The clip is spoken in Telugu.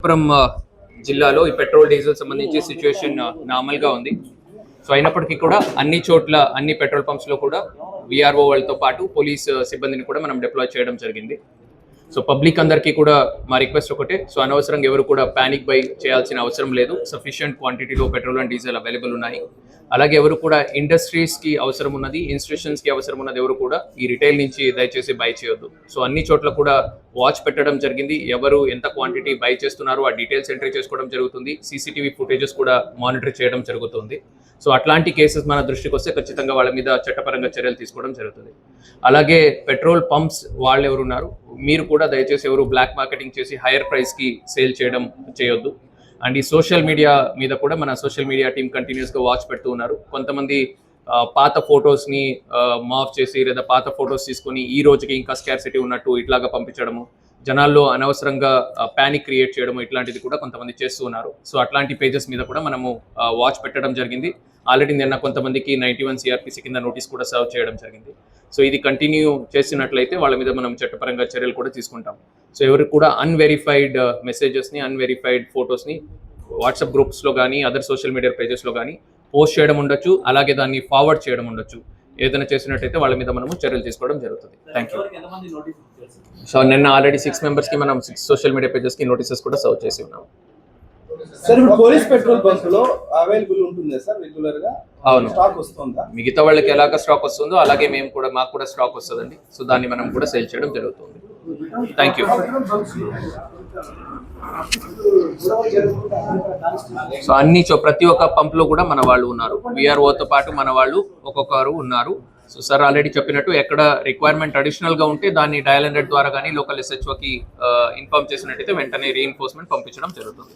అనంతపురం జిల్లాలో ఈ పెట్రోల్ డీజిల్ సంబంధించి సిచ్యువేషన్ నార్మల్ గా ఉంది. సో అయినప్పటికీ కూడా అన్ని చోట్ల అన్ని పెట్రోల్ పంప్స్ లో కూడా విఆర్ఓ వాళ్ళతో పాటు పోలీస్ సిబ్బందిని కూడా మనం డిప్లాయ్ చేయడం జరిగింది. సో పబ్లిక్ అందరికీ కూడా మా రిక్వెస్ట్ ఒకటే, సో అనవసరంగా ఎవరు కూడా ప్యానిక్ బై చేయాల్సిన అవసరం లేదు. సఫిషియంట్ క్వాంటిటీలో పెట్రోల్ అండ్ డీజిల్ అవైలబుల్ ఉన్నాయి. అలాగే ఎవరు కూడా ఇండస్ట్రీస్కి అవసరం ఉన్నది, ఇన్స్టిట్యూషన్స్కి అవసరం ఉన్నది ఎవరు కూడా ఈ రిటైల్ నుంచి దయచేసి బై చేయొద్దు. సో అన్ని చోట్ల కూడా వాచ్ పెట్టడం జరిగింది. ఎవరు ఎంత క్వాంటిటీ బై చేస్తున్నారో ఆ డీటెయిల్స్ ఎంట్రీ చేసుకోవడం జరుగుతుంది. సీసీటీవీ ఫుటేజెస్ కూడా మానిటర్ చేయడం జరుగుతుంది. సో అట్లాంటి కేసెస్ మన దృష్టికి వస్తే ఖచ్చితంగా వాళ్ళ మీద చట్టపరంగా చర్యలు తీసుకోవడం జరుగుతుంది. అలాగే పెట్రోల్ పంప్స్ వాళ్ళు ఎవరున్నారు, మీరు కూడా దయచేసి ఎవరు బ్లాక్ మార్కెటింగ్ చేసి హైయర్ ప్రైస్కి సేల్ చేయొద్దు. అండ్ ఈ సోషల్ మీడియా మీద కూడా మన సోషల్ మీడియా టీం కంటిన్యూస్గా వాచ్ పెడుతూ ఉన్నారు. కొంతమంది పాత ఫొటోస్ని మాఫ్ చేసి లేదా పాత ఫొటోస్ తీసుకొని ఈ రోజుకి ఇంకా స్కార్సిటీ ఉన్నట్టు ఇట్లాగా పంపించడము, జనాల్లో అనవసరంగా ప్యానిక్ క్రియేట్ చేయడము, ఇట్లాంటిది కూడా కొంతమంది చేస్తూ ఉన్నారు. సో అట్లాంటి పేజెస్ మీద కూడా మనము వాచ్ పెట్టడం జరిగింది. ఆల్రెడీ నిన్న కొంతమందికి 91 CRPC కింద నోటీస్ కూడా సర్వ్ చేయడం జరిగింది. సో ఇది కంటిన్యూ చేసినట్లయితే వాళ్ళ మీద మనం చట్టపరంగా చర్యలు కూడా తీసుకుంటాం. సో ఎవరికి కూడా అన్వెరిఫైడ్ మెసేజెస్ని, అన్వెరిఫైడ్ ఫొటోస్ని వాట్సాప్ గ్రూప్స్లో కానీ అదర్ సోషల్ మీడియా పేజెస్లో కానీ పోస్ట్ చేయడం ఉండొచ్చు, అలాగే దాన్ని ఫార్వర్డ్ చేయడం ఉండొచ్చు. ఏదైనా చేసినట్టయితే వాళ్ళ మీద మనము చర్యలు తీసుకోవడం జరుగుతుంది. Thank you. సో నిన్న ఆల్రెడీ 6 మెంబర్స్కి మనం 6 సోషల్ మీడియా పేజెస్కి నోటీసెస్ కూడా సర్వ్ చేసి ఉన్నాం. సార్ ఇప్పుడు పోలీస్ పెట్రోల్ బంక్ లో అవైలబుల్ ఉంటుందా సార్ రెగ్యులర్ గా? అవును, స్టాక్ వస్తుందా? మిగతా వాళ్ళకి ఎలాగ స్టాక్ వస్తుందో అలాగే మాకు కూడా స్టాక్ వస్తుందండి. సో దాన్ని మనం కూడా సేల్ చేయడం జరుగుతుంది. Thank you. సో ప్రతి ఒక్క పంప్ లో కూడా మన వాళ్ళు ఉన్నారు. విఆర్ఓతో పాటు మన వాళ్ళు ఒక్కొక్కరు ఉన్నారు. సో సార్ ఆల్రెడీ చెప్పినట్టు ఎక్కడ రిక్వైర్మెంట్ అడిషనల్ గా ఉంటే దాన్ని డయల్ 100 ద్వారా కానీ లోకల్ SHOకి ఇన్ఫార్మ్ చేసినట్టయితే వెంటనే రీఇన్ఫోర్స్మెంట్ పంపించడం జరుగుతుంది.